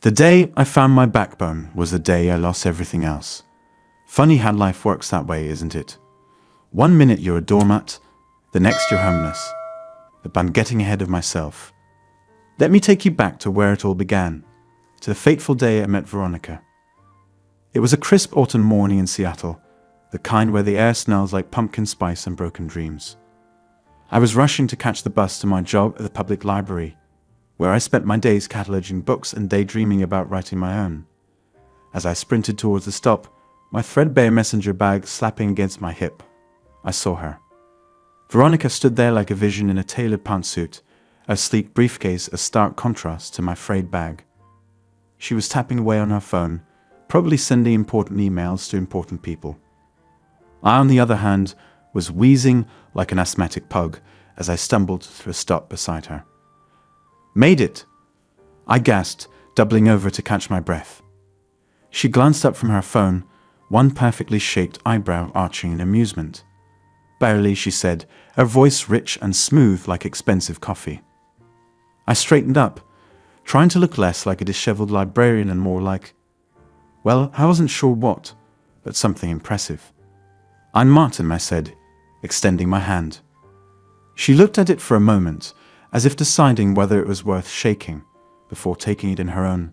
The day I found my backbone was the day I lost everything else. Funny how life works that way, isn't it? One minute you're a doormat, the next you're homeless. But I'm getting ahead of myself. Let me take you back to where it all began, to the fateful day I met Veronica. It was a crisp autumn morning in Seattle, the kind where the air smells like pumpkin spice and broken dreams. I was rushing to catch the bus to my job at the public library, where I spent my days cataloging books and daydreaming about writing my own. As I sprinted towards the stop, my threadbare messenger bag slapping against my hip, I saw her. Veronica stood there like a vision in a tailored pantsuit, a sleek briefcase a stark contrast to my frayed bag. She was tapping away on her phone, probably sending important emails to important people. I, on the other hand, was wheezing like an asthmatic pug as I stumbled through a stop beside her. "Made it!" I gasped, doubling over to catch my breath. She glanced up from her phone, one perfectly shaped eyebrow arching in amusement. "Barely," she said, her voice rich and smooth like expensive coffee. I straightened up, trying to look less like a disheveled librarian and more like, well, I wasn't sure what, but something impressive. "I'm Martin," I said, extending my hand. She looked at it for a moment, as if deciding whether it was worth shaking, before taking it in her own.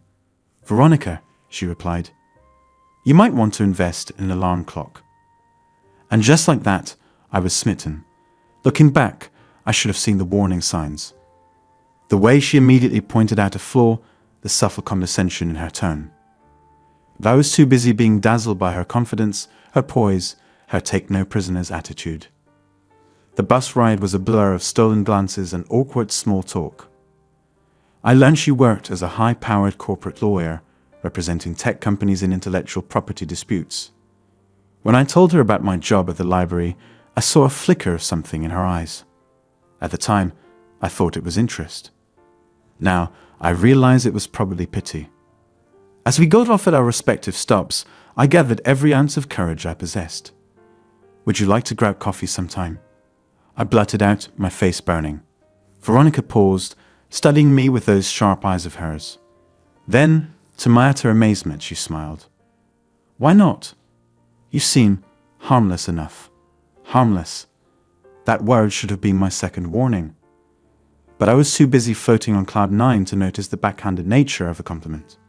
"Veronica," she replied, "you might want to invest in an alarm clock." And just like that, I was smitten. Looking back, I should have seen the warning signs. The way she immediately pointed out a flaw, the subtle condescension in her tone. But I was too busy being dazzled by her confidence, her poise, her take-no-prisoners attitude. The bus ride was a blur of stolen glances and awkward small talk. I learned she worked as a high-powered corporate lawyer, representing tech companies in intellectual property disputes. When I told her about my job at the library, I saw a flicker of something in her eyes. At the time, I thought it was interest. Now, I realize it was probably pity. As we got off at our respective stops, I gathered every ounce of courage I possessed. "Would you like to grab coffee sometime?" I blurted out, my face burning. Veronica paused, studying me with those sharp eyes of hers. Then, to my utter amazement, she smiled. "Why not? You seem harmless enough." Harmless. That word should have been my second warning. But I was too busy floating on cloud nine to notice the backhanded nature of the compliment.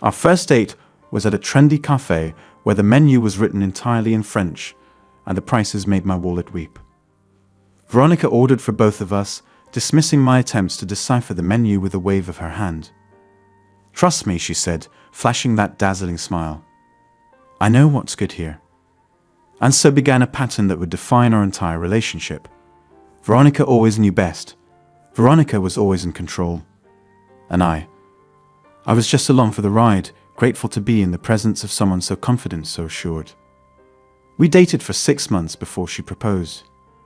Our first date was at a trendy cafe where the menu was written entirely in French, and the prices made my wallet weep. Veronica ordered for both of us, dismissing my attempts to decipher the menu with a wave of her hand. "Trust me," she said, flashing that dazzling smile. "I know what's good here." And so began a pattern that would define our entire relationship. Veronica always knew best. Veronica was always in control. And I was just along for the ride, grateful to be in the presence of someone so confident, so assured. We dated for 6 months before she proposed.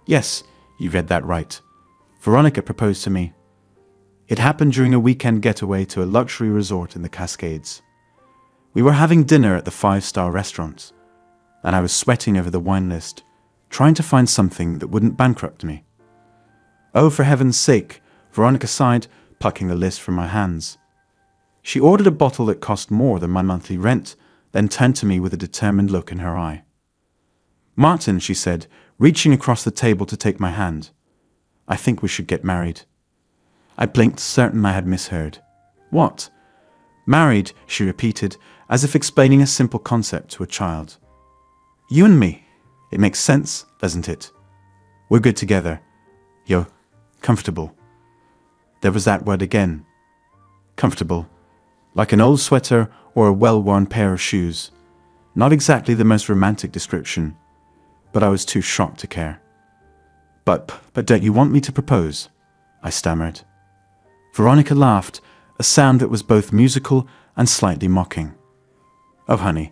Yes, you read that right. Veronica proposed to me. It happened during a weekend getaway to a luxury resort in the Cascades. We were having dinner at the 5-star restaurant, and I was sweating over the wine list, trying to find something that wouldn't bankrupt me. "Oh, for heaven's sake," Veronica sighed, plucking the list from my hands. She ordered a bottle that cost more than my monthly rent, then turned to me with a determined look in her eye. "Martin," she said, reaching across the table to take my hand, "I think we should get married." I blinked, certain I had misheard. "What?" "Married," she repeated, as if explaining a simple concept to a child. "You and me. It makes sense, doesn't it? We're good together. You're comfortable." There was that word again. Comfortable. Like an old sweater or a well-worn pair of shoes. Not exactly the most romantic description, but I was too shocked to care. But don't you want me to propose?" I stammered. Veronica laughed, a sound that was both musical and slightly mocking. "Oh, honey,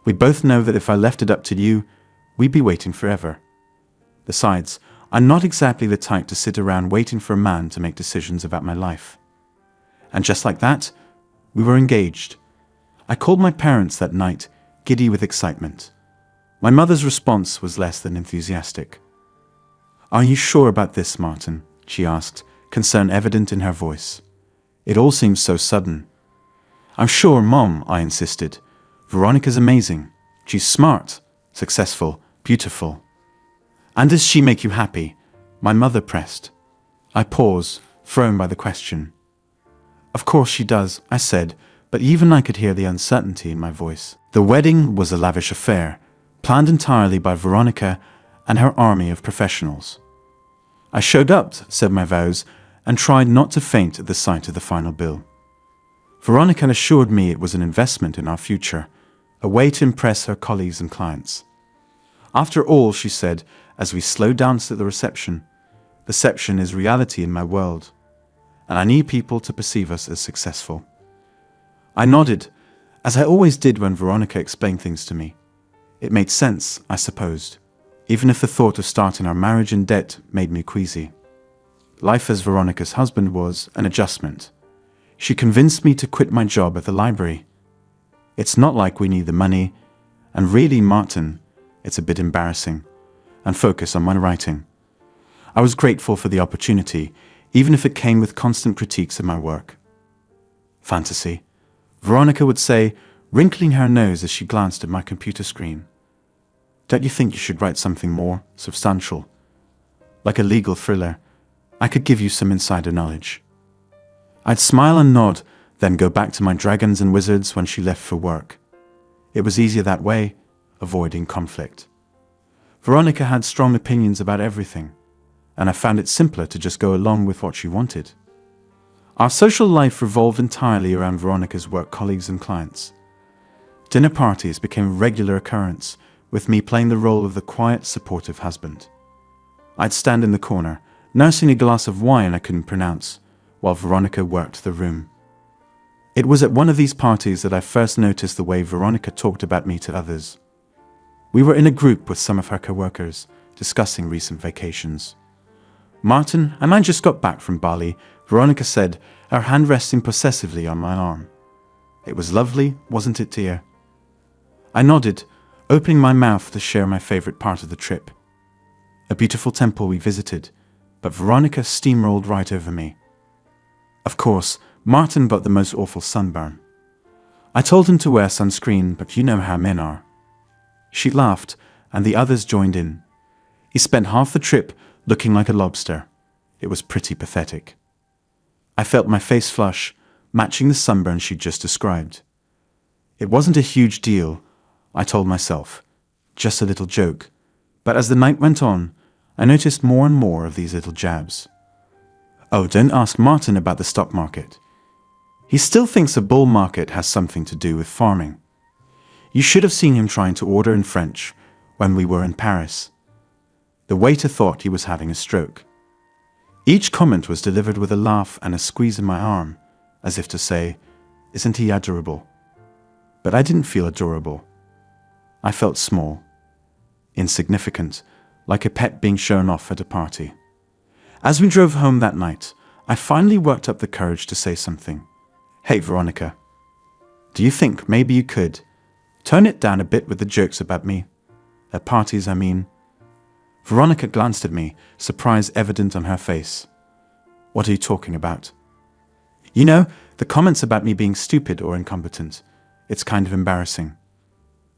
we both know that if I left it up to you, we'd be waiting forever. Besides, I'm not exactly the type to sit around waiting for a man to make decisions about my life." And just like that, we were engaged. I called my parents that night, giddy with excitement. My mother's response was less than enthusiastic. "Are you sure about this, Martin?" she asked, concern evident in her voice. It all seemed so sudden. I'm sure, Mom, I insisted. Veronica's amazing. She's smart, successful, beautiful. And does she make you happy? My mother pressed. I paused, thrown by the question. Of course she does, I said, but even I could hear the uncertainty in my voice. The wedding was a lavish affair, planned entirely by Veronica and her army of professionals. I showed up, said my vows, and tried not to faint at the sight of the final bill. Veronica assured me it was an investment in our future, a way to impress her colleagues and clients. After all, she said, as we slowed down to the reception, perception is reality in my world, and I need people to perceive us as successful. I nodded, as I always did when Veronica explained things to me. It made sense, I supposed, even if the thought of starting our marriage in debt made me queasy. Life as Veronica's husband was an adjustment. She convinced me to quit my job at the library. It's not like we need the money, and really, Martin, it's a bit embarrassing, and focus on my writing. I was grateful for the opportunity, even if it came with constant critiques of my work. Fantasy, Veronica would say, wrinkling her nose as she glanced at my computer screen. Don't you think you should write something more substantial? Like a legal thriller. I could give you some insider knowledge. I'd smile and nod, then go back to my dragons and wizards when she left for work. It was easier that way, avoiding conflict. Veronica had strong opinions about everything, and I found it simpler to just go along with what she wanted. Our social life revolved entirely around Veronica's work colleagues and clients. Dinner parties became a regular occurrence, with me playing the role of the quiet, supportive husband. I'd stand in the corner, nursing a glass of wine I couldn't pronounce, while Veronica worked the room. It was at one of these parties that I first noticed the way Veronica talked about me to others. We were in a group with some of her co-workers, discussing recent vacations. Martin and I just got back from Bali, Veronica said, her hand resting possessively on my arm. It was lovely, wasn't it, dear? I nodded, opening my mouth to share my favorite part of the trip. A beautiful temple we visited, but Veronica steamrolled right over me. Of course, Martin got the most awful sunburn. I told him to wear sunscreen, but you know how men are. She laughed, and the others joined in. He spent half the trip looking like a lobster. It was pretty pathetic. I felt my face flush, matching the sunburn she'd just described. It wasn't a huge deal, I told myself, just a little joke, but as the night went on, I noticed more and more of these little jabs. Oh, don't ask Martin about the stock market. He still thinks a bull market has something to do with farming. You should have seen him trying to order in French when we were in Paris. The waiter thought he was having a stroke. Each comment was delivered with a laugh and a squeeze in my arm, as if to say, isn't he adorable? But I didn't feel adorable. I felt small, insignificant, like a pet being shown off at a party. As we drove home that night, I finally worked up the courage to say something. Hey, Veronica, do you think maybe you could tone it down a bit with the jokes about me? At parties, I mean. Veronica glanced at me, surprise evident on her face. What are you talking about? You know, the comments about me being stupid or incompetent. It's kind of embarrassing.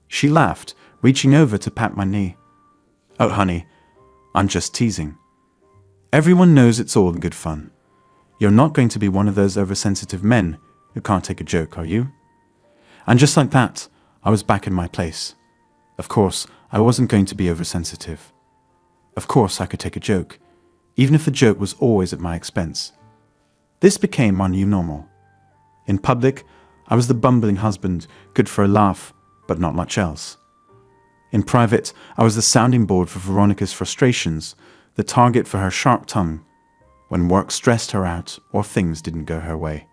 She laughed, reaching over to pat my knee. Oh, honey, I'm just teasing. Everyone knows it's all in good fun. You're not going to be one of those oversensitive men who can't take a joke, are you? And just like that, I was back in my place. Of course, I wasn't going to be oversensitive. Of course, I could take a joke, even if the joke was always at my expense. This became our new normal. In public, I was the bumbling husband, good for a laugh, but not much else. In private, I was the sounding board for Veronica's frustrations, the target for her sharp tongue, when work stressed her out or things didn't go her way.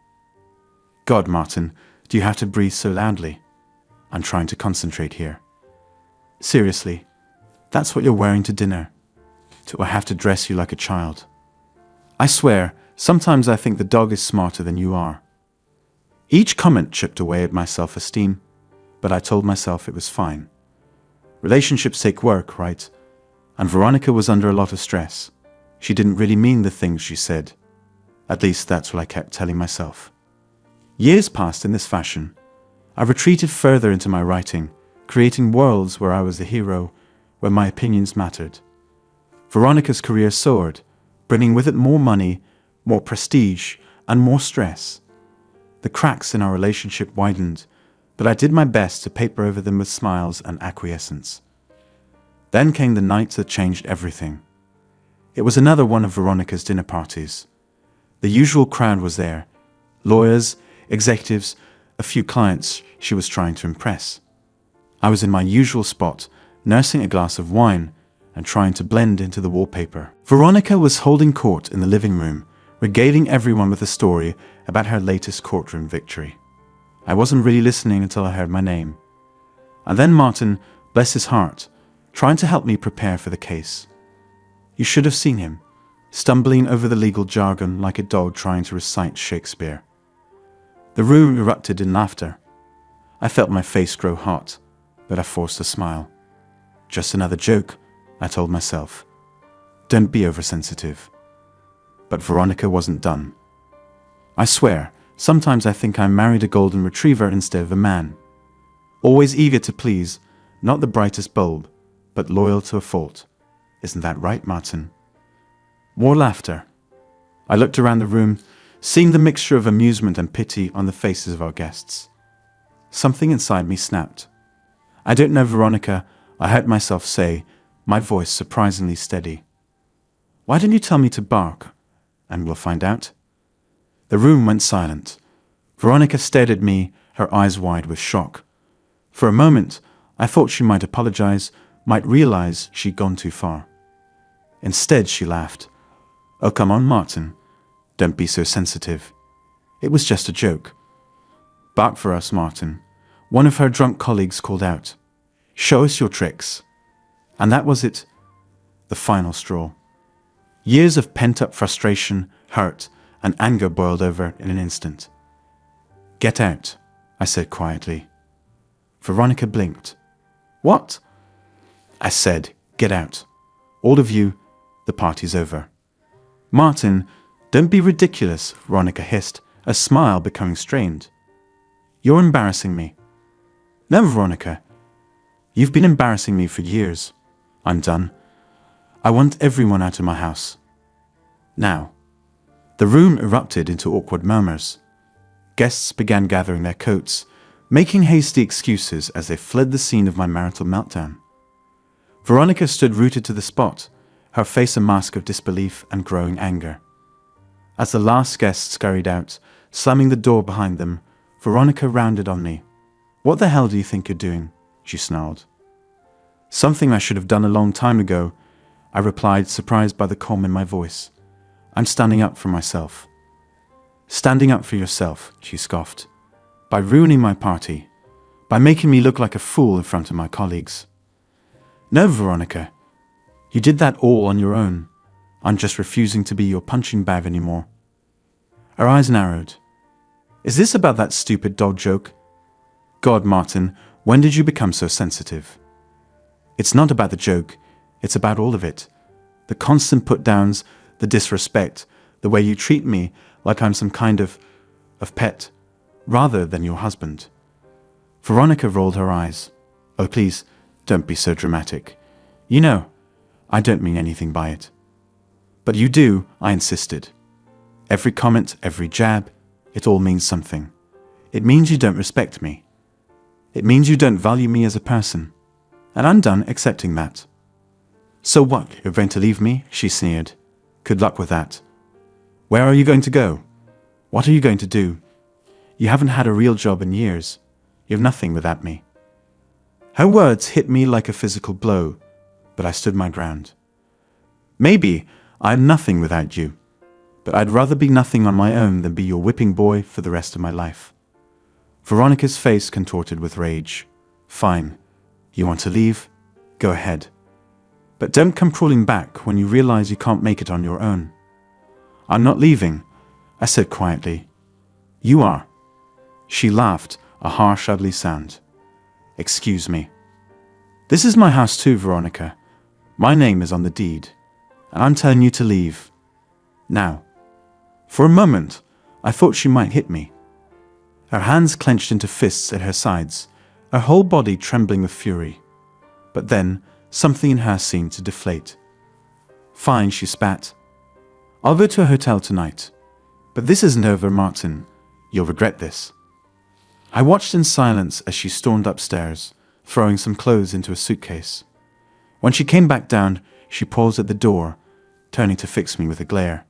God, Martin, do you have to breathe so loudly? I'm trying to concentrate here. Seriously, that's what you're wearing to dinner. Do I have to dress you like a child? I swear, sometimes I think the dog is smarter than you are. Each comment chipped away at my self-esteem, but I told myself it was fine. Relationships take work, right? And Veronica was under a lot of stress. She didn't really mean the things she said. At least that's what I kept telling myself. Years passed in this fashion. I retreated further into my writing, creating worlds where I was the hero, where my opinions mattered. Veronica's career soared, bringing with it more money, more prestige, and more stress. The cracks in our relationship widened, but I did my best to paper over them with smiles and acquiescence. Then came the night that changed everything. It was another one of Veronica's dinner parties. The usual crowd was there: lawyers, executives, a few clients she was trying to impress. I was in my usual spot, nursing a glass of wine and trying to blend into the wallpaper. Veronica was holding court in the living room, regaling everyone with a story about her latest courtroom victory. I wasn't really listening until I heard my name. And then Martin, bless his heart, trying to help me prepare for the case. You should have seen him, stumbling over the legal jargon like a dog trying to recite Shakespeare. The room erupted in laughter. I felt my face grow hot, but I forced a smile. Just another joke, I told myself. Don't be oversensitive. But Veronica wasn't done. I swear, sometimes I think I married a golden retriever instead of a man. Always eager to please, not the brightest bulb, but loyal to a fault. Isn't that right, Martin? More laughter. I looked around the room, seeing the mixture of amusement and pity on the faces of our guests. Something inside me snapped. I don't know, Veronica, I heard myself say, my voice surprisingly steady. Why didn't you tell me to bark? And we'll find out. The room went silent. Veronica stared at me, her eyes wide with shock. For a moment, I thought she might apologize, might realize she'd gone too far. Instead, she laughed. Oh, come on, Martin. Don't be so sensitive. It was just a joke. Bark for us, Martin. One of her drunk colleagues called out. Show us your tricks. And that was it. The final straw. Years of pent-up frustration, hurt, and anger boiled over in an instant. Get out, I said quietly. Veronica blinked. What? I said, get out. All of you, the party's over. Martin, don't be ridiculous, Veronica hissed, a smile becoming strained. You're embarrassing me. No, Veronica. You've been embarrassing me for years. I'm done. I want everyone out of my house. Now. The room erupted into awkward murmurs. Guests began gathering their coats, making hasty excuses as they fled the scene of my marital meltdown. Veronica stood rooted to the spot, her face a mask of disbelief and growing anger. As the last guest scurried out, slamming the door behind them, Veronica rounded on me. What the hell do you think you're doing? She snarled. Something I should have done a long time ago, I replied, surprised by the calm in my voice. I'm standing up for myself. Standing up for yourself, she scoffed. By ruining my party. By making me look like a fool in front of my colleagues. No, Veronica. You did that all on your own. I'm just refusing to be your punching bag anymore. Her eyes narrowed. Is this about that stupid dog joke? God, Martin, when did you become so sensitive? It's not about the joke. It's about all of it. The constant put-downs, the disrespect, the way you treat me like I'm some kind of pet, rather than your husband. Veronica rolled her eyes. Oh, please, don't be so dramatic. You know, I don't mean anything by it. But you do, I insisted. Every comment, every jab, it all means something. It means you don't respect me. It means you don't value me as a person. And I'm done accepting that. So what, you're going to leave me? She sneered. Good luck with that. Where are you going to go? What are you going to do? You haven't had a real job in years. You have nothing without me. Her words hit me like a physical blow, but I stood my ground. Maybe I'm nothing without you, but I'd rather be nothing on my own than be your whipping boy for the rest of my life. Veronica's face contorted with rage. Fine. You want to leave? Go ahead. But don't come crawling back when you realize you can't make it on your own. I'm not leaving, I said quietly. You are. She laughed, a harsh, ugly sound. Excuse me. This is my house too, Veronica. My name is on the deed, and I'm telling you to leave. Now. For a moment, I thought she might hit me. her hands clenched into fists at her sides, her whole body trembling with fury. But then, something in her seemed to deflate. "Fine," she spat. "I'll go to a hotel tonight. But this isn't over, Martin. You'll regret this." I watched in silence as she stormed upstairs, throwing some clothes into a suitcase. When she came back down, she paused at the door, turning to fix me with a glare.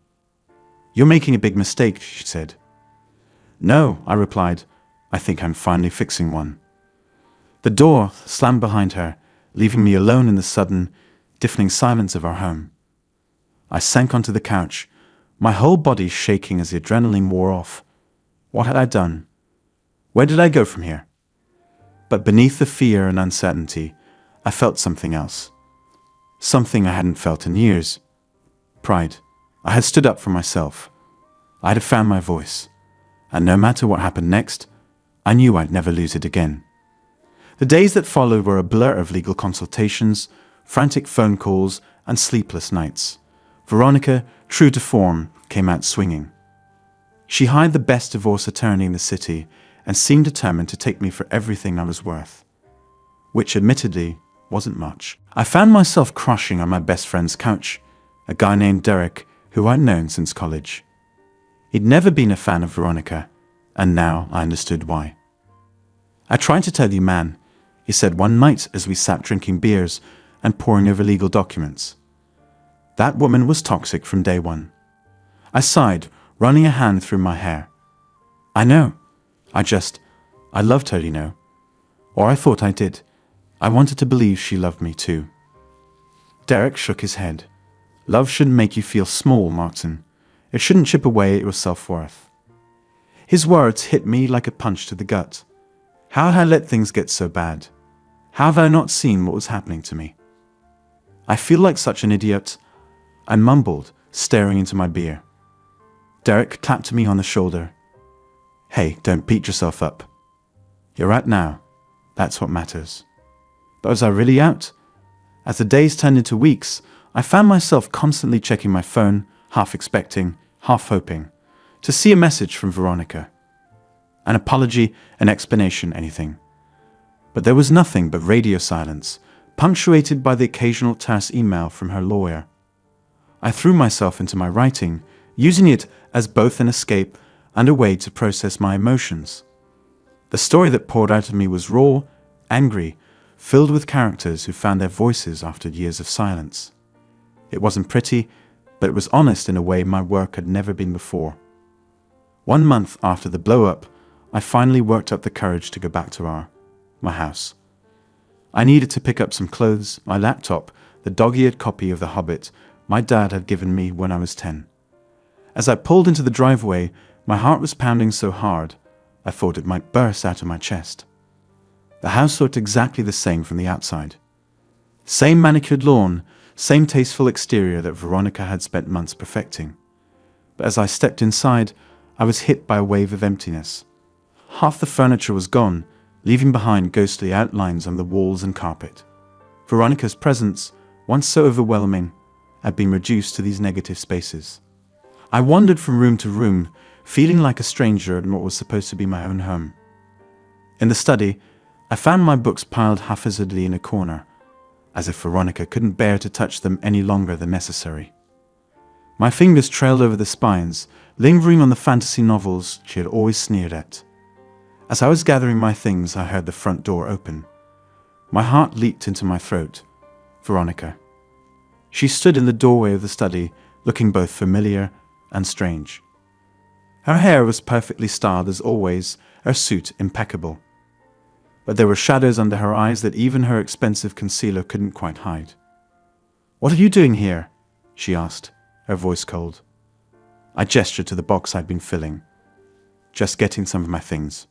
"You're making a big mistake," she said. "No," I replied. "I think I'm finally fixing one." The door slammed behind her, leaving me alone in the sudden, deafening silence of our home. I sank onto the couch, my whole body shaking as the adrenaline wore off. What had I done? Where did I go from here? But beneath the fear and uncertainty, I felt something else. Something I hadn't felt in years. Pride. I had stood up for myself. I had found my voice. And no matter what happened next, I knew I'd never lose it again. The days that followed were a blur of legal consultations, frantic phone calls, and sleepless nights. Veronica, true to form, came out swinging. She hired the best divorce attorney in the city and seemed determined to take me for everything I was worth. Which admittedly wasn't much. I found myself crushing on my best friend's couch, a guy named Derek who I'd known since college. He'd never been a fan of Veronica, and now I understood why. "I tried to tell you, man," he said one night as we sat drinking beers and poring over legal documents. "That woman was toxic from day one." I sighed, running a hand through my hair. "I know. I loved her, you know. Or I thought I did. I wanted to believe she loved me too." Derek shook his head. "Love shouldn't make you feel small, Martin. It shouldn't chip away at your self-worth." His words hit me like a punch to the gut. How had I let things get so bad? How have I not seen what was happening to me? "I feel like such an idiot," I mumbled, staring into my beer. Derek clapped me on the shoulder. "Hey, don't beat yourself up. You're out now. That's what matters." But was I really out? As the days turned into weeks, I found myself constantly checking my phone, half expecting, half hoping, to see a message from Veronica. An apology, an explanation, anything. But there was nothing but radio silence, punctuated by the occasional terse email from her lawyer. I threw myself into my writing, using it as both an escape and a way to process my emotions. The story that poured out of me was raw, angry, filled with characters who found their voices after years of silence. It wasn't pretty, but it was honest in a way my work had never been before. 1 month after the blow-up, I finally worked up the courage to go back to my house. I needed to pick up some clothes, my laptop, the dog-eared copy of The Hobbit my dad had given me when I was 10. As I pulled into the driveway, my heart was pounding so hard, I thought it might burst out of my chest. The house looked exactly the same from the outside. Same manicured lawn, same tasteful exterior that Veronica had spent months perfecting. But as I stepped inside, I was hit by a wave of emptiness. Half the furniture was gone, leaving behind ghostly outlines on the walls and carpet. Veronica's presence, once so overwhelming, had been reduced to these negative spaces. I wandered from room to room, feeling like a stranger in what was supposed to be my own home. In the study, I found my books piled haphazardly in a corner, as if Veronica couldn't bear to touch them any longer than necessary. My fingers trailed over the spines, lingering on the fantasy novels she had always sneered at. As I was gathering my things, I heard the front door open. My heart leaped into my throat. Veronica. She stood in the doorway of the study, looking both familiar and strange. Her hair was perfectly styled as always, her suit impeccable. But there were shadows under her eyes that even her expensive concealer couldn't quite hide. "What are you doing here?" she asked, her voice cold. I gestured to the box I'd been filling. "Just getting some of my things."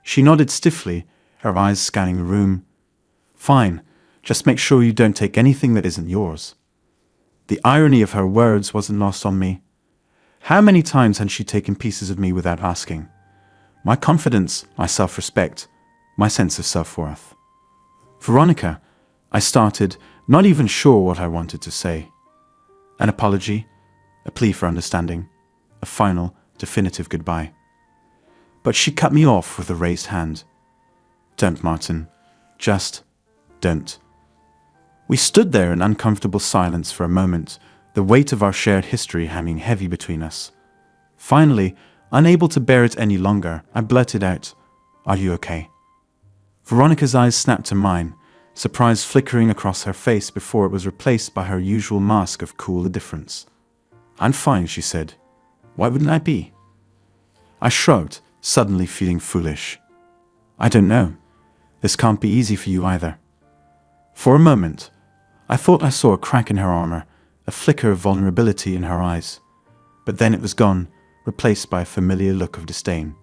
She nodded stiffly, her eyes scanning the room. "Fine, just make sure you don't take anything that isn't yours." The irony of her words wasn't lost on me. How many times had she taken pieces of me without asking? My confidence, my self-respect, my sense of self-worth. "Veronica," I started, not even sure what I wanted to say. An apology, a plea for understanding, a final, definitive goodbye. But she cut me off with a raised hand. Don't, Martin. Just don't. We stood there in uncomfortable silence for a moment, the weight of our shared history hanging heavy between us. Finally, unable to bear it any longer, I blurted out, "Are you okay?" Veronica's eyes snapped to mine, surprise flickering across her face before it was replaced by her usual mask of cool indifference. "I'm fine," she said. "Why wouldn't I be?" I shrugged, suddenly feeling foolish. "I don't know. This can't be easy for you either." For a moment, I thought I saw a crack in her armor, a flicker of vulnerability in her eyes. But then it was gone, replaced by a familiar look of disdain.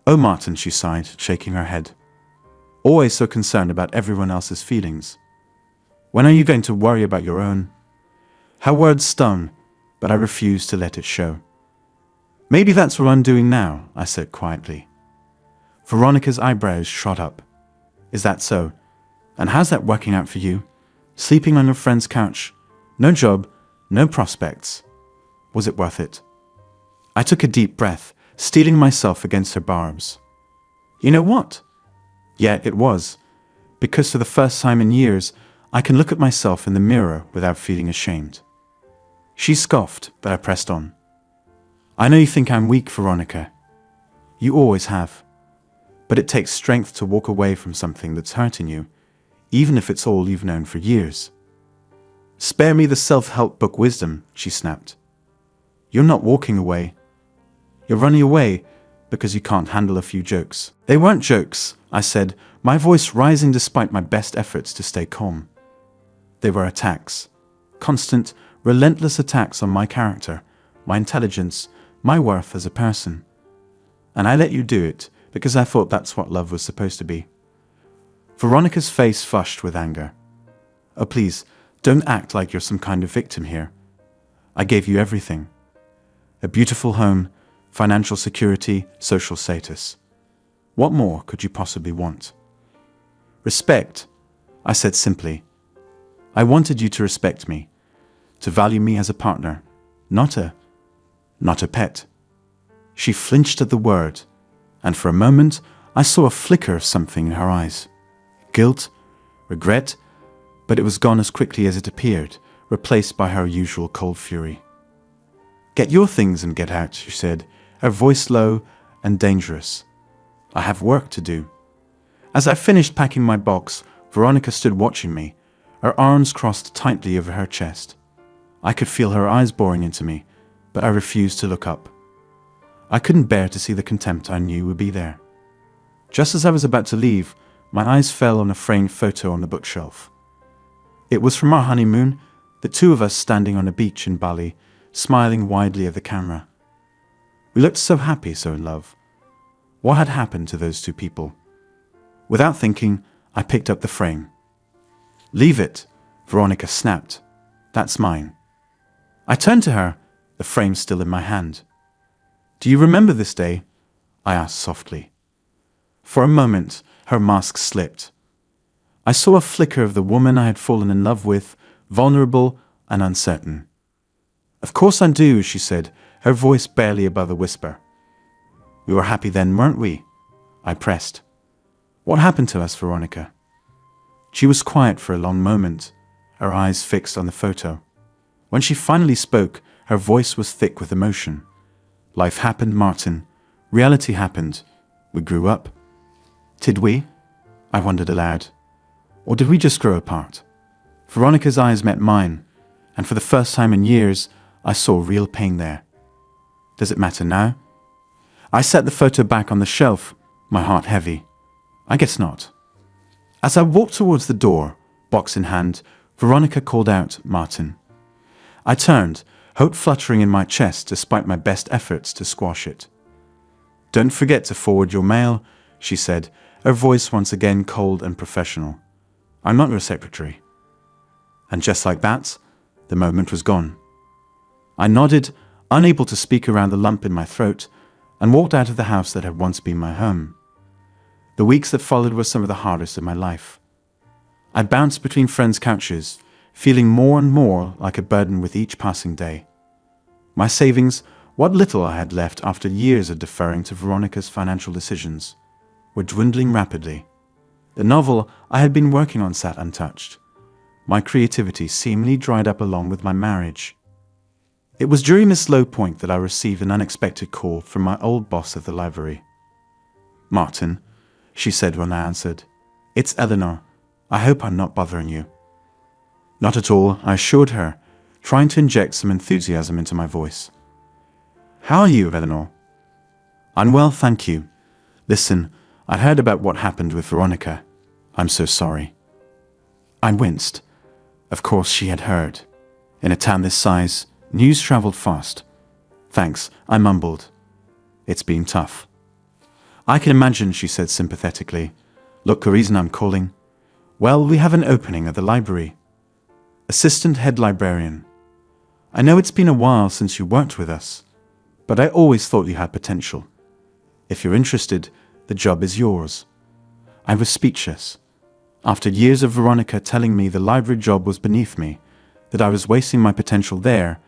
"Oh, Martin," she sighed, shaking her head. "Always so concerned about everyone else's feelings. When are you going to worry about your own?" Her words stung, but I refused to let it show. "Maybe that's what I'm doing now," I said quietly. Veronica's eyebrows shot up. "Is that so? And how's that working out for you? Sleeping on your friend's couch? No job, no prospects. Was it worth it?" I took a deep breath, steeling myself against her barbs. "You know what? Yeah, it was. Because for the first time in years, I can look at myself in the mirror without feeling ashamed." She scoffed, but I pressed on. "I know you think I'm weak, Veronica. You always have. But it takes strength to walk away from something that's hurting you, even if it's all you've known for years." "Spare me the self-help book wisdom," she snapped. "You're not walking away. You're running away because you can't handle a few jokes." "They weren't jokes," I said, my voice rising despite my best efforts to stay calm. "They were attacks. Constant, relentless attacks on my character, my intelligence, my worth as a person. And I let you do it because I thought that's what love was supposed to be." Veronica's face flushed with anger. "Oh, please, don't act like you're some kind of victim here. I gave you everything. A beautiful home, financial security, social status. What more could you possibly want?" "Respect," I said simply. "I wanted you to respect me, to value me as a partner, not a pet." She flinched at the word, and for a moment I saw a flicker of something in her eyes. Guilt, regret, but it was gone as quickly as it appeared, replaced by her usual cold fury. "Get your things and get out," she said, her voice low and dangerous. "I have work to do." As I finished packing my box, Veronica stood watching me, her arms crossed tightly over her chest. I could feel her eyes boring into me, but I refused to look up. I couldn't bear to see the contempt I knew would be there. Just as I was about to leave, my eyes fell on a framed photo on the bookshelf. It was from our honeymoon, the two of us standing on a beach in Bali, smiling widely at the camera. We looked so happy, so in love. What had happened to those two people? Without thinking, I picked up the frame. "Leave it," Veronica snapped. "That's mine." I turned to her, the frame still in my hand. "Do you remember this day?" I asked softly. For a moment, her mask slipped. I saw a flicker of the woman I had fallen in love with, vulnerable and uncertain. "Of course I do," she said, her voice barely above a whisper. "We were happy then, weren't we?" I pressed. "What happened to us, Veronica?" She was quiet for a long moment, her eyes fixed on the photo. When she finally spoke, her voice was thick with emotion. "Life happened, Martin. Reality happened. We grew up." "Did we?" I wondered aloud. "Or did we just grow apart?" Veronica's eyes met mine, and for the first time in years, I saw real pain there. "Does it matter now?" I set the photo back on the shelf, my heart heavy. "I guess not." As I walked towards the door, box in hand, Veronica called out, "Martin." I turned, hope fluttering in my chest despite my best efforts to squash it. "Don't forget to forward your mail," she said, her voice once again cold and professional. "I'm not your secretary." And just like that, the moment was gone. I nodded, unable to speak around the lump in my throat, and walked out of the house that had once been my home. The weeks that followed were some of the hardest of my life. I bounced between friends' couches, feeling more and more like a burden with each passing day. My savings, What little I had left after years of deferring to Veronica's financial decisions were dwindling rapidly. The novel I had been working on sat untouched. My creativity seemingly dried up along with my marriage. It was during this low point that I received an unexpected call from my old boss at the library. "Martin," she said when I answered. "It's Eleanor. I hope I'm not bothering you." "Not at all," I assured her, trying to inject some enthusiasm into my voice. "How are you, Eleanor?" "I'm well, thank you. Listen, I heard about what happened with Veronica. I'm so sorry." I winced. Of course she had heard. In a town this size, news traveled fast. "Thanks," I mumbled. "It's been tough." "I can imagine," she said sympathetically. "Look, the reason I'm calling. Well, we have an opening at the library. Assistant head librarian. I know it's been a while since you worked with us, but I always thought you had potential. If you're interested, the job is yours." I was speechless. After years of Veronica telling me the library job was beneath me, that I was wasting my potential there,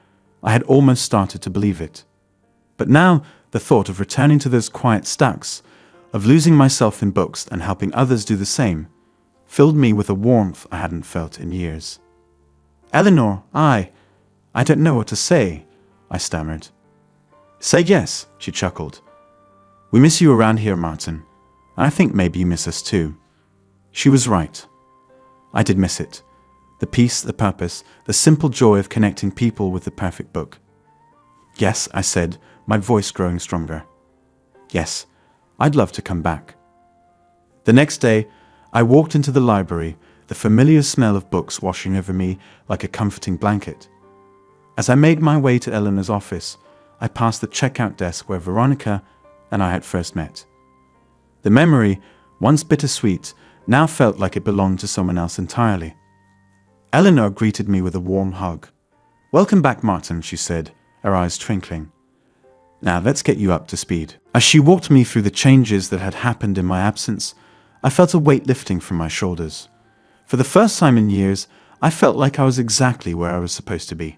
I had almost started to believe it. But now, the thought of returning to those quiet stacks, of losing myself in books and helping others do the same, filled me with a warmth I hadn't felt in years. "Eleanor, I don't know what to say," I stammered. "Say yes," she chuckled. "We miss you around here, Martin, and I think maybe you miss us too." She was right. I did miss it. The peace, the purpose, the simple joy of connecting people with the perfect book. "Yes," I said, my voice growing stronger. "Yes, I'd love to come back." The next day, I walked into the library, the familiar smell of books washing over me like a comforting blanket. As I made my way to Eleanor's office, I passed the checkout desk where Veronica and I had first met. The memory, once bittersweet, now felt like it belonged to someone else entirely. Eleanor greeted me with a warm hug. "Welcome back, Martin," she said, her eyes twinkling. "Now let's get you up to speed." As she walked me through the changes that had happened in my absence, I felt a weight lifting from my shoulders. For the first time in years, I felt like I was exactly where I was supposed to be.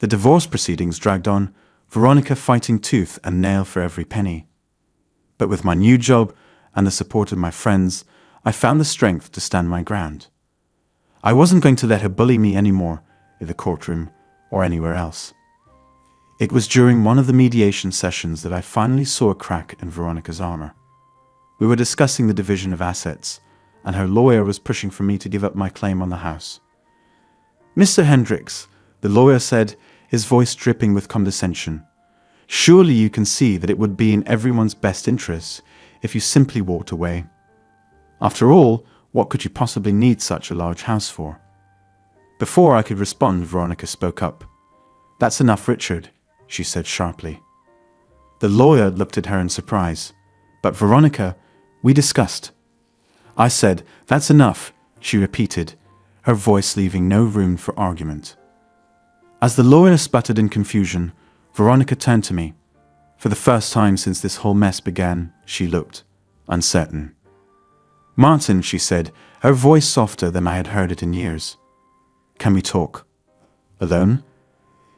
The divorce proceedings dragged on, Veronica fighting tooth and nail for every penny. But with my new job and the support of my friends, I found the strength to stand my ground. I wasn't going to let her bully me anymore in the courtroom or anywhere else. It was during one of the mediation sessions that I finally saw a crack in Veronica's armor. We were discussing the division of assets, and her lawyer was pushing for me to give up my claim on the house. "Mr. Hendricks," the lawyer said, his voice dripping with condescension, "surely you can see that it would be in everyone's best interests if you simply walked away. After all, what could you possibly need such a large house for?" Before I could respond, Veronica spoke up. "That's enough, Richard," she said sharply. The lawyer looked at her in surprise. "But Veronica, we discussed." I said, "That's enough," she repeated, her voice leaving no room for argument. As the lawyer sputtered in confusion, Veronica turned to me. For the first time since this whole mess began, she looked uncertain. "Martin," she said, her voice softer than I had heard it in years. "Can we talk? Alone?"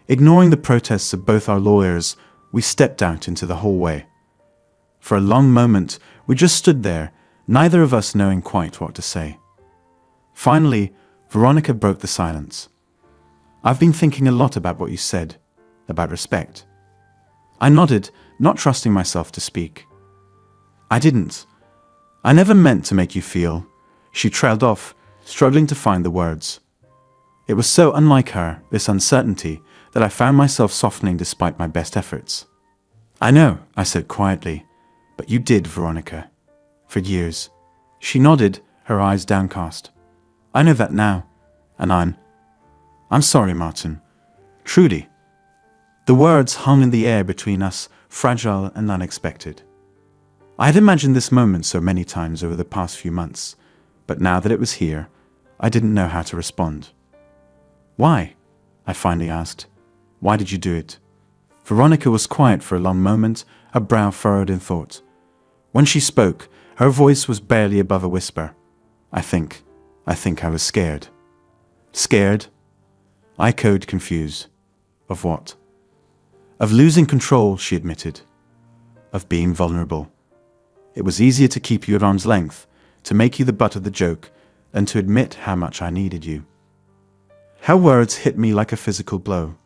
Ignoring the protests of both our lawyers, we stepped out into the hallway. For a long moment, we just stood there, neither of us knowing quite what to say. Finally, Veronica broke the silence. "I've been thinking a lot about what you said, about respect." I nodded, not trusting myself to speak. "I didn't. I never meant to make you feel," she trailed off, struggling to find the words. It was so unlike her, this uncertainty, that I found myself softening despite my best efforts. "I know," I said quietly, "but you did, Veronica. For years." She nodded, her eyes downcast. "I know that now, and I'm sorry, Martin. Truly." The words hung in the air between us, fragile and unexpected. I had imagined this moment so many times over the past few months, but now that it was here, I didn't know how to respond. "Why?" I finally asked. "Why did you do it?" Veronica was quiet for a long moment, her brow furrowed in thought. When she spoke, her voice was barely above a whisper. I think I was scared." "Scared?" I echoed, confused. "Of what?" Of losing control, she admitted. Of being vulnerable. It was easier to keep you at arm's length, to make you the butt of the joke, than to admit how much I needed you. Her words hit me like a physical blow.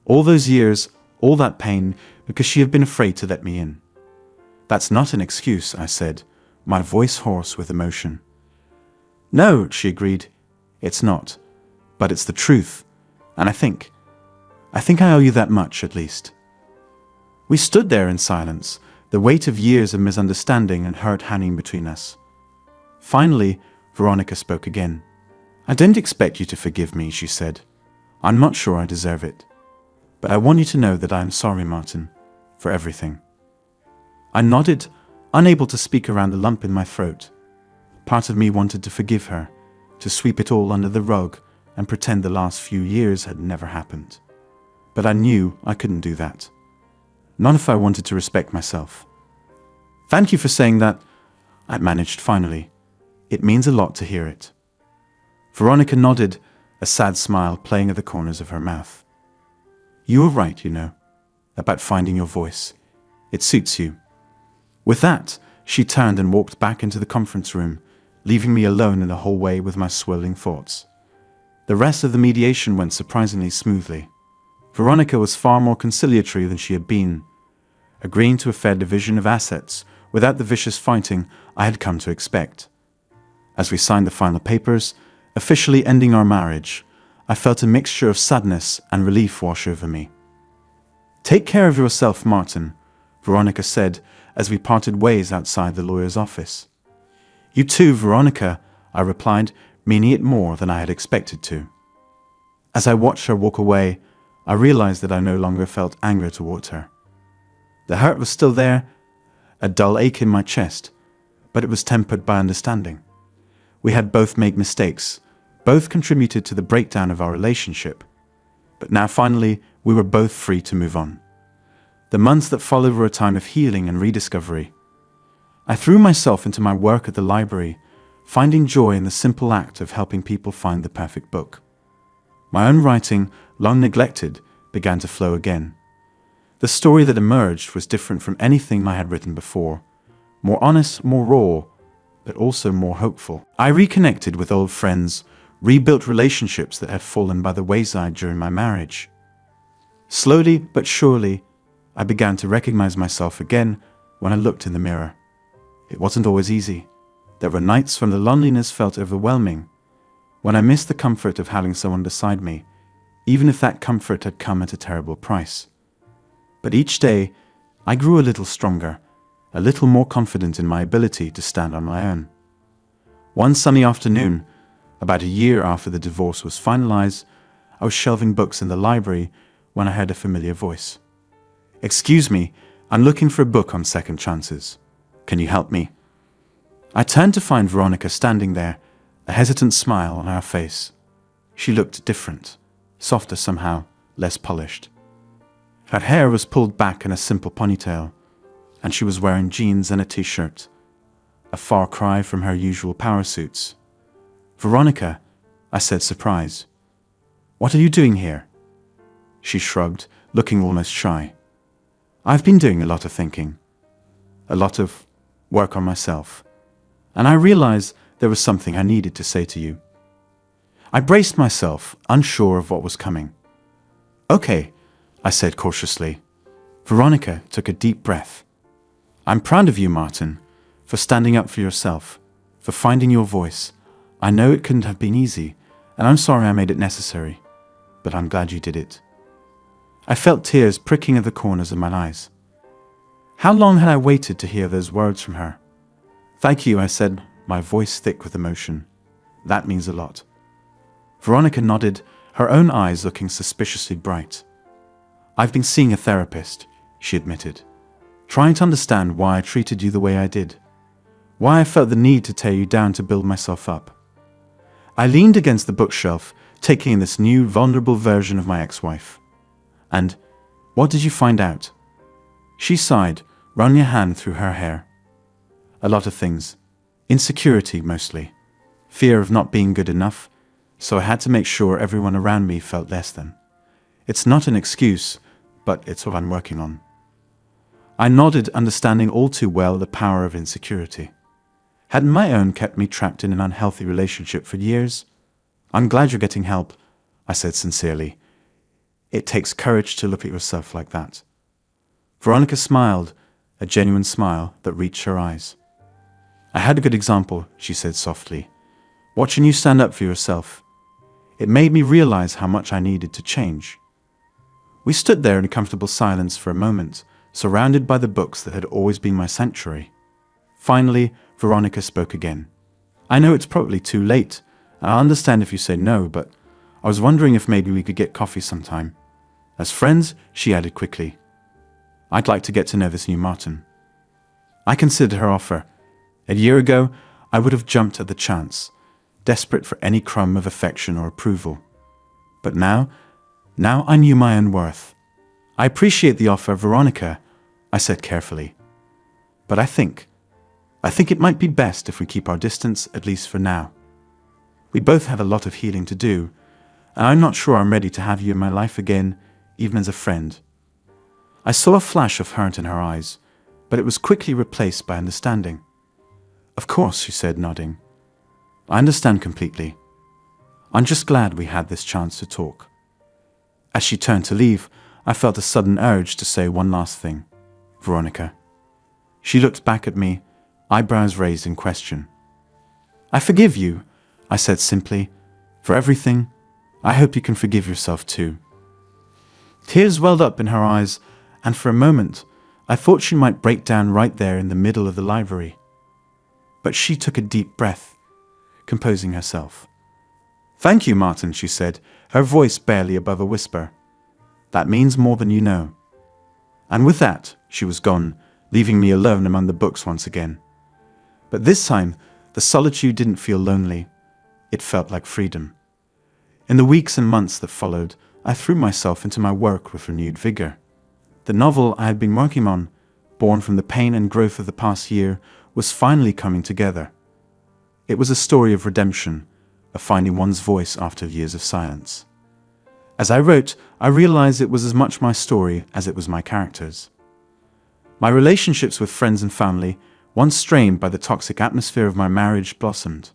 All those years, all that pain, because she had been afraid to let me in. That's not an excuse, I said, my voice hoarse with emotion. No, she agreed, it's not. But it's the truth, and I think I owe you that much, at least. We stood there in silence, the weight of years of misunderstanding and hurt hanging between us. Finally, Veronica spoke again. I didn't expect you to forgive me, she said. I'm not sure I deserve it. But I want you to know that I am sorry, Martin, for everything. I nodded, unable to speak around the lump in my throat. Part of me wanted to forgive her, to sweep it all under the rug and pretend the last few years had never happened. But I knew I couldn't do that. Not if I wanted to respect myself. Thank you for saying that, I managed finally. It means a lot to hear it. Veronica nodded, a sad smile playing at the corners of her mouth. You were right, you know, about finding your voice. It suits you. With that, she turned and walked back into the conference room, leaving me alone in the hallway with my swirling thoughts. The rest of the mediation went surprisingly smoothly. Veronica was far more conciliatory than she had been, agreeing to a fair division of assets without the vicious fighting I had come to expect. As we signed the final papers, officially ending our marriage, I felt a mixture of sadness and relief wash over me. Take care of yourself, Martin, Veronica said as we parted ways outside the lawyer's office. You too, Veronica, I replied, meaning it more than I had expected to. As I watched her walk away, I realized that I no longer felt anger towards her. The hurt was still there, a dull ache in my chest, but it was tempered by understanding. We had both made mistakes, both contributed to the breakdown of our relationship, but now finally we were both free to move on. The months that followed were a time of healing and rediscovery. I threw myself into my work at the library, finding joy in the simple act of helping people find the perfect book. My own writing, long neglected, began to flow again. The story that emerged was different from anything I had written before, more honest, more raw, but also more hopeful. I reconnected with old friends, rebuilt relationships that had fallen by the wayside during my marriage. Slowly but surely, I began to recognize myself again when I looked in the mirror. It wasn't always easy. There were nights when the loneliness felt overwhelming, when I missed the comfort of having someone beside me, even if that comfort had come at a terrible price. But each day, I grew a little stronger, a little more confident in my ability to stand on my own. One sunny afternoon, about a year after the divorce was finalized, I was shelving books in the library when I heard a familiar voice. Excuse me, I'm looking for a book on second chances. Can you help me? I turned to find Veronica standing there, a hesitant smile on her face. She looked different, softer somehow, less polished. Her hair was pulled back in a simple ponytail, and she was wearing jeans and a t-shirt, a far cry from her usual power suits. Veronica, I said, surprised. What are you doing here? She shrugged, looking almost shy. I've been doing a lot of thinking, a lot of work on myself, and I realized there was something I needed to say to you. I braced myself, unsure of what was coming. Okay, I said cautiously. Veronica took a deep breath. I'm proud of you, Martin, for standing up for yourself, for finding your voice. I know it couldn't have been easy, and I'm sorry I made it necessary, but I'm glad you did it. I felt tears pricking at the corners of my eyes. How long had I waited to hear those words from her? Thank you, I said, my voice thick with emotion. That means a lot. Veronica nodded, her own eyes looking suspiciously bright. I've been seeing a therapist, she admitted, trying to understand why I treated you the way I did, why I felt the need to tear you down to build myself up. I leaned against the bookshelf, taking in this new, vulnerable version of my ex-wife. And what did you find out? She sighed, running a hand through her hair. A lot of things. Insecurity, mostly. Fear of not being good enough, so I had to make sure everyone around me felt less than. It's not an excuse, but it's what I'm working on. I nodded, understanding all too well the power of insecurity. Hadn't my own kept me trapped in an unhealthy relationship for years? I'm glad you're getting help, I said sincerely. It takes courage to look at yourself like that. Veronica smiled, a genuine smile that reached her eyes. I had a good example, she said softly. Watching you stand up for yourself. It made me realize how much I needed to change. We stood there in a comfortable silence for a moment, surrounded by the books that had always been my sanctuary. Finally, Veronica spoke again. I know it's probably too late, and I understand if you say no, but I was wondering if maybe we could get coffee sometime. As friends, she added quickly. I'd like to get to know this new Martin. I considered her offer. A year ago, I would have jumped at the chance, desperate for any crumb of affection or approval. But now I knew my own worth. I appreciate the offer, Veronica, I said carefully. But I think it might be best if we keep our distance, at least for now. We both have a lot of healing to do, and I'm not sure I'm ready to have you in my life again, even as a friend. I saw a flash of hurt in her eyes, but it was quickly replaced by understanding. Of course, she said, nodding. I understand completely. I'm just glad we had this chance to talk. As she turned to leave, I felt a sudden urge to say one last thing. Veronica. She looked back at me, eyebrows raised in question. I forgive you, I said simply. For everything, I hope you can forgive yourself too. Tears welled up in her eyes, and for a moment, I thought she might break down right there in the middle of the library. But she took a deep breath, composing herself. Thank you, Martin, she said, her voice barely above a whisper. That means more than you know. And with that, she was gone, leaving me alone among the books once again. But this time, the solitude didn't feel lonely. It felt like freedom. In the weeks and months that followed, I threw myself into my work with renewed vigor. The novel I had been working on, born from the pain and growth of the past year, was finally coming together. It was a story of redemption, of finding one's voice after years of silence. As I wrote, I realized it was as much my story as it was my characters. My relationships with friends and family, once strained by the toxic atmosphere of my marriage, blossomed.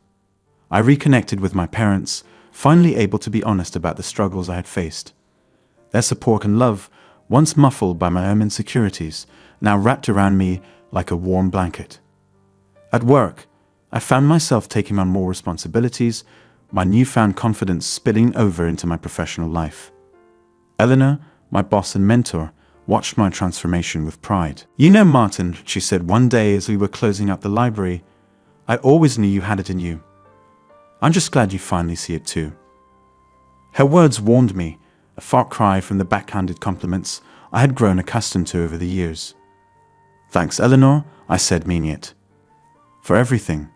I reconnected with my parents, finally able to be honest about the struggles I had faced. Their support and love, once muffled by my own insecurities, now wrapped around me like a warm blanket. At work, I found myself taking on more responsibilities, my newfound confidence spilling over into my professional life. Eleanor, my boss and mentor, watched my transformation with pride. You know, Martin, she said one day as we were closing up the library, I always knew you had it in you. I'm just glad you finally see it too. Her words warmed me, a far cry from the backhanded compliments I had grown accustomed to over the years. Thanks, Eleanor, I said, meaning it. For everything.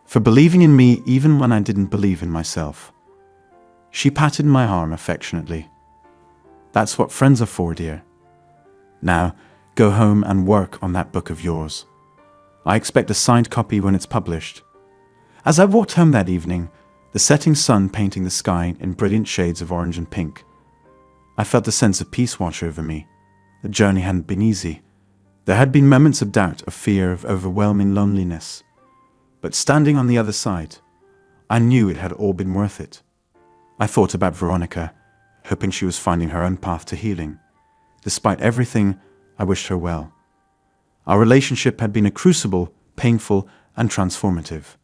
For believing in me even when I didn't believe in myself. She patted my arm affectionately. That's what friends are for, dear. Now, go home and work on that book of yours. I expect a signed copy when it's published. As I walked home that evening, the setting sun painting the sky in brilliant shades of orange and pink, I felt a sense of peace wash over me. The journey hadn't been easy. There had been moments of doubt, of fear, of overwhelming loneliness. But standing on the other side, I knew it had all been worth it. I thought about Veronica, hoping she was finding her own path to healing. Despite everything, I wished her well. Our relationship had been a crucible, painful and transformative.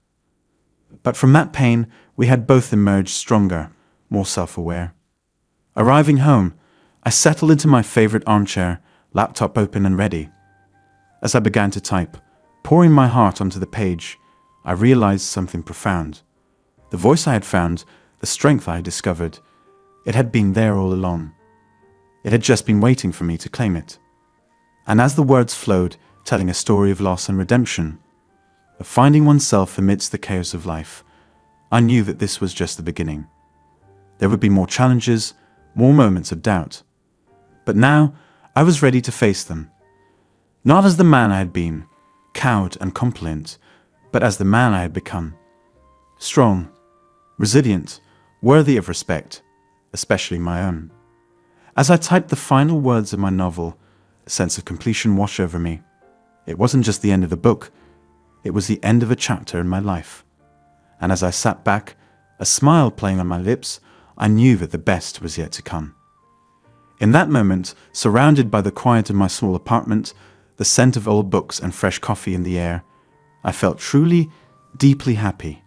But from that pain, we had both emerged stronger, more self-aware. Arriving home, I settled into my favorite armchair, laptop open and ready. As I began to type, pouring my heart onto the page, I realized something profound. The voice I had found, the strength I had discovered, it had been there all along. It had just been waiting for me to claim it. And as the words flowed, telling a story of loss and redemption, of finding oneself amidst the chaos of life, I knew that this was just the beginning. There would be more challenges, more moments of doubt. But now, I was ready to face them. Not as the man I had been, cowed and compliant, but as the man I had become. Strong, resilient, worthy of respect, especially my own. As I typed the final words of my novel, a sense of completion washed over me. It wasn't just the end of the book, it was the end of a chapter in my life. And as I sat back, a smile playing on my lips, I knew that the best was yet to come. In that moment, surrounded by the quiet of my small apartment, the scent of old books and fresh coffee in the air, I felt truly, deeply happy.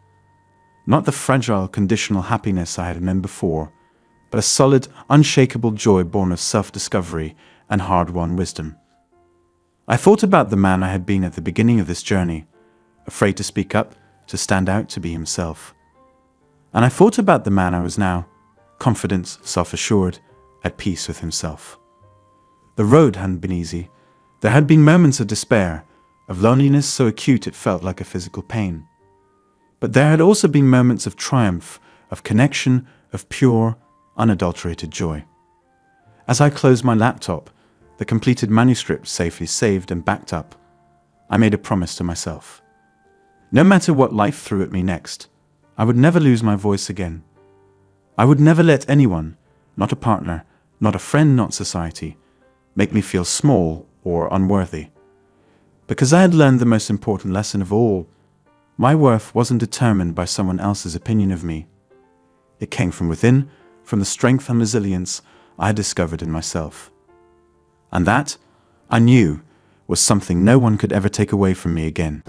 Not the fragile, conditional happiness I had known before, but a solid, unshakable joy born of self-discovery and hard-won wisdom. I thought about the man I had been at the beginning of this journey, afraid to speak up, to stand out, to be himself. And I thought about the man I was now, confident, self-assured, at peace with himself. The road hadn't been easy. There had been moments of despair, of loneliness so acute it felt like a physical pain. But there had also been moments of triumph, of connection, of pure, unadulterated joy. As I closed my laptop, the completed manuscript safely saved and backed up, I made a promise to myself. No matter what life threw at me next, I would never lose my voice again. I would never let anyone, not a partner, not a friend, not society, make me feel small or unworthy. Because I had learned the most important lesson of all, my worth wasn't determined by someone else's opinion of me. It came from within, from the strength and resilience I had discovered in myself. And that, I knew, was something no one could ever take away from me again.